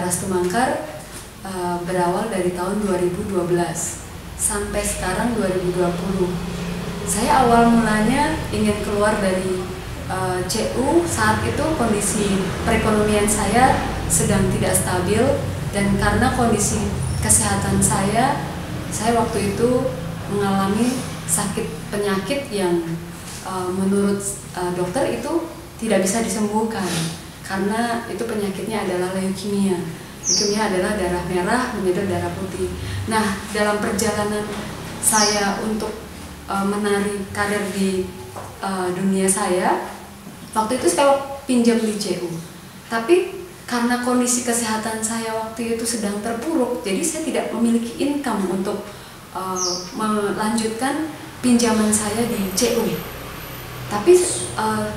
Rastu Mangkar berawal dari tahun 2012 sampai sekarang 2020. Saya awal mulanya ingin keluar dari CU. Saat itu kondisi perekonomian saya sedang tidak stabil, dan karena kondisi kesehatan saya waktu itu mengalami penyakit yang menurut dokter itu tidak bisa disembuhkan, karena itu penyakitnya adalah leukemia. Leukemia adalah darah merah menjadi darah putih. Nah, dalam perjalanan saya untuk menarik karir di dunia saya, waktu itu saya pinjam di CU. Tapi karena kondisi kesehatan saya waktu itu sedang terpuruk, jadi saya tidak memiliki income untuk melanjutkan pinjaman saya di CU. Tapi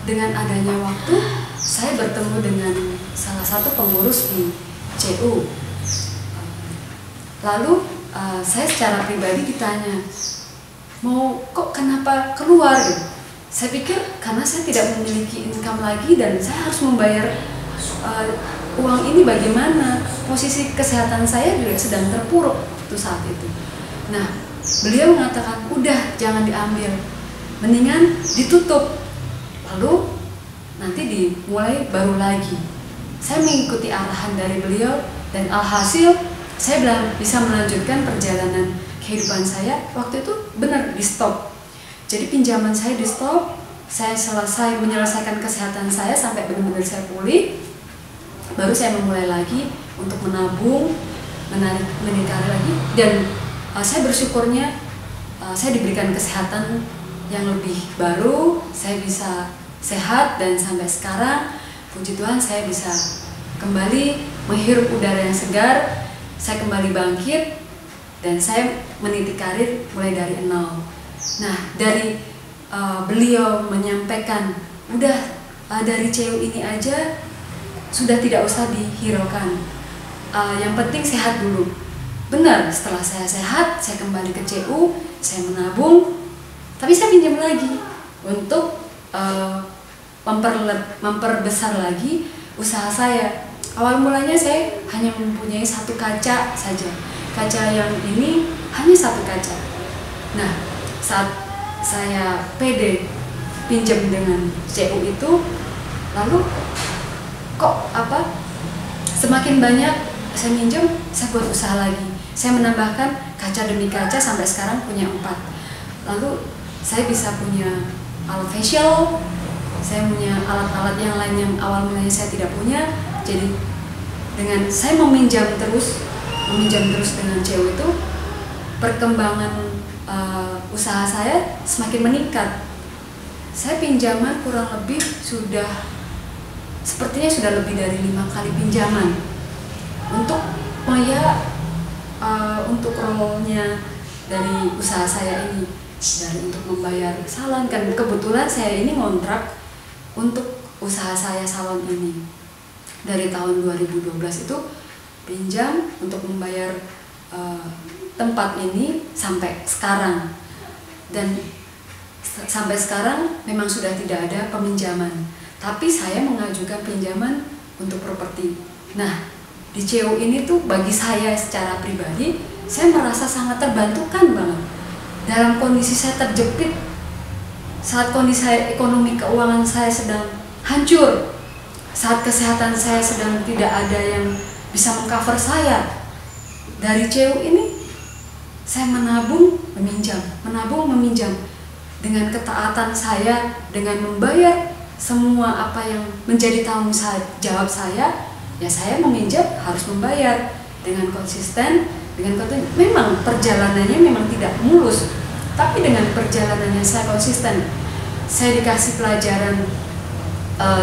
dengan adanya waktu, saya bertemu dengan salah satu pengurus di CU. Lalu saya secara pribadi ditanya, kenapa keluar? Saya pikir karena saya tidak memiliki income lagi dan saya harus membayar uang ini, bagaimana? Posisi kesehatan saya juga sedang terpuruk saat itu. Nah, beliau mengatakan, udah jangan diambil, mendingan ditutup, lalu nanti dimulai baru lagi. Saya mengikuti arahan dari beliau dan alhasil saya bisa melanjutkan perjalanan kehidupan saya. Waktu itu benar di stop. Jadi pinjaman saya di stop, saya menyelesaikan kesehatan saya sampai benar-benar saya pulih. Baru saya memulai lagi untuk menabung, menikah lagi, dan saya bersyukurnya saya diberikan kesehatan yang lebih baru. Saya bisa sehat dan sampai sekarang puji Tuhan saya bisa kembali menghirup udara yang segar. Saya kembali bangkit dan saya meniti karir mulai dari nol. Nah, dari beliau menyampaikan, udah dari CU ini aja sudah tidak usah dihiraukan, yang penting sehat dulu. Benar, setelah saya sehat, saya kembali ke CU, saya menabung, tapi saya pinjam lagi untuk memperbesar lagi usaha saya. Awal mulanya saya hanya mempunyai satu kaca saja. Kaca yang ini hanya satu kaca. Nah, saat saya pede pinjam dengan CU itu, lalu semakin banyak saya minjem, saya buat usaha lagi. Saya menambahkan kaca demi kaca sampai sekarang punya 4. Lalu saya bisa punya alat facial, saya punya alat-alat yang lain yang awal mulanya saya tidak punya. Jadi dengan saya meminjam terus dengan CU itu, perkembangan usaha saya semakin meningkat. Saya pinjaman kurang lebih sepertinya sudah lebih dari 5 kali pinjaman untuk untuk role-nya dari usaha saya ini, dari untuk membayar salon. Kan kebetulan saya ini ngontrak untuk usaha saya salon ini dari tahun 2012 itu pinjam untuk membayar tempat ini sampai sekarang, dan sampai sekarang memang sudah tidak ada peminjaman, tapi saya mengajukan pinjaman untuk properti. Nah, di CU ini tuh bagi saya secara pribadi, saya merasa sangat terbantukan banget. Dalam kondisi saya terjepit, saat kondisi ekonomi keuangan saya sedang hancur, saat kesehatan saya sedang tidak ada yang bisa mengcover saya, dari CU ini saya menabung meminjam dengan ketaatan saya, dengan membayar semua apa yang menjadi tanggung jawab saya. Ya, saya meminjam harus membayar dengan konsisten, memang perjalanannya memang tidak mulus, tapi dengan perjalanannya saya konsisten. Saya dikasih pelajaran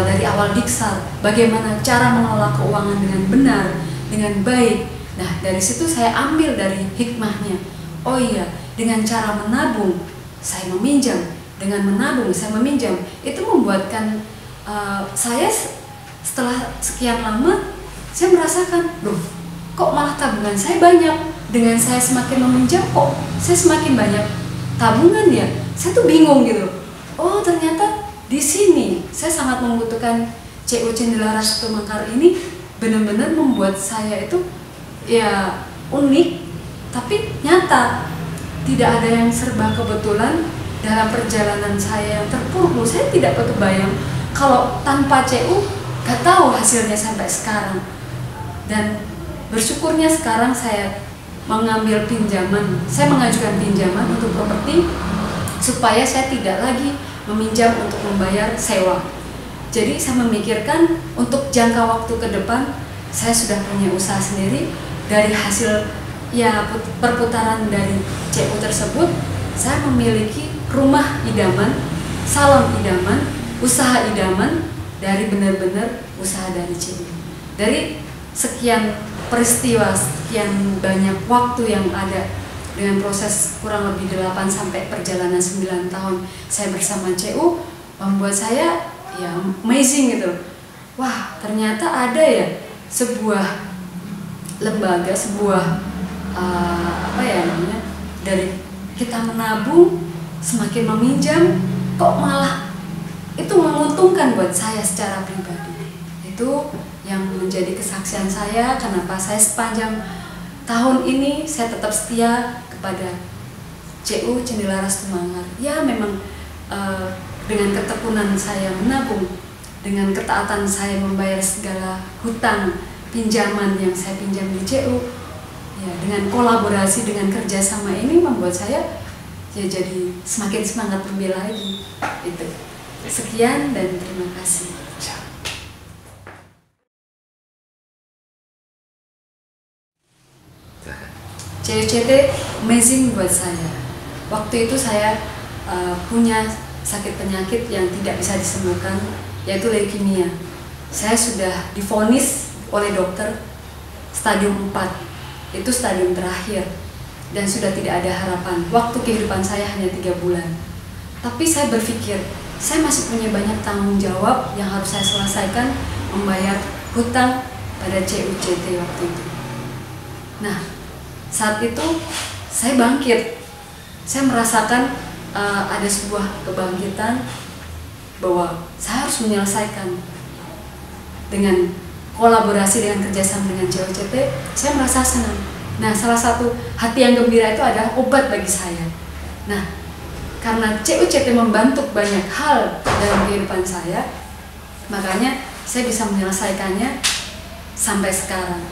dari awal Diksar, bagaimana cara mengelola keuangan dengan benar, dengan baik. Nah, dari situ saya ambil dari hikmahnya. Oh iya, dengan cara menabung, saya meminjam. Dengan menabung, saya meminjam. Itu membuatkan saya setelah sekian lama, saya merasakan, loh, kok malah tabungan saya banyak. Dengan saya semakin meminjam, kok saya semakin banyak tabungan ya. Saya tuh bingung gitu. Oh, ternyata di sini saya sangat membutuhkan CU Cendela Rastu Mangkar ini benar-benar membuat saya itu ya unik, tapi nyata. Tidak ada yang serba kebetulan dalam perjalanan saya yang terpuruk. Saya tidak kebayang kalau tanpa CU gak tahu hasilnya sampai sekarang. Dan bersyukurnya sekarang saya mengambil pinjaman, saya mengajukan pinjaman untuk properti supaya saya tidak lagi meminjam untuk membayar sewa. Jadi saya memikirkan untuk jangka waktu ke depan saya sudah punya usaha sendiri. Dari hasil ya perputaran dari CU tersebut, saya memiliki rumah idaman, salon idaman, usaha idaman dari benar-benar usaha dari CU. Dari sekian peristiwa, sekian banyak waktu yang ada dengan proses kurang lebih 8 sampai perjalanan 9 tahun saya bersama CU, membuat saya ya amazing gitu. Wah, ternyata ada ya sebuah lembaga, sebuah apa ya namanya, dari kita menabung semakin meminjam kok malah itu menguntungkan buat saya secara pribadi. Itu yang menjadi kesaksian saya kenapa saya sepanjang tahun ini saya tetap setia kepada CU Cendelaras Tumangar. Ya memang dengan ketekunan saya menabung, dengan ketaatan saya membayar segala hutang pinjaman yang saya pinjam di CU, ya dengan kolaborasi, dengan kerjasama ini membuat saya ya jadi semakin semangat lebih lagi. Itu. Sekian dan terima kasih. CUCT amazing buat saya. Waktu itu saya punya sakit penyakit yang tidak bisa disembuhkan, yaitu leukemia. Saya sudah divonis oleh dokter stadium 4, itu stadium terakhir, dan sudah tidak ada harapan. Waktu kehidupan saya hanya 3 bulan. Tapi saya berpikir, saya masih punya banyak tanggung jawab yang harus saya selesaikan, membayar hutang pada CUCT waktu itu. Nah, saat itu saya bangkit. Saya merasakan ada sebuah kebangkitan bahwa saya harus menyelesaikan. Dengan kolaborasi, dengan kerjasama dengan CUCT, saya merasa senang. Nah, salah satu hati yang gembira itu adalah obat bagi saya. Nah, karena CUCT membantu banyak hal dalam kehidupan saya, makanya saya bisa menyelesaikannya sampai sekarang.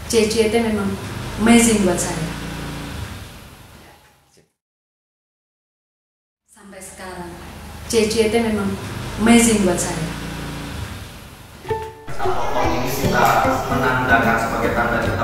CUCT memang amazing buat saya. Sampai sekarang, CUCT memang amazing buat saya. Kalau ini kita menandakan sebagai tanda kita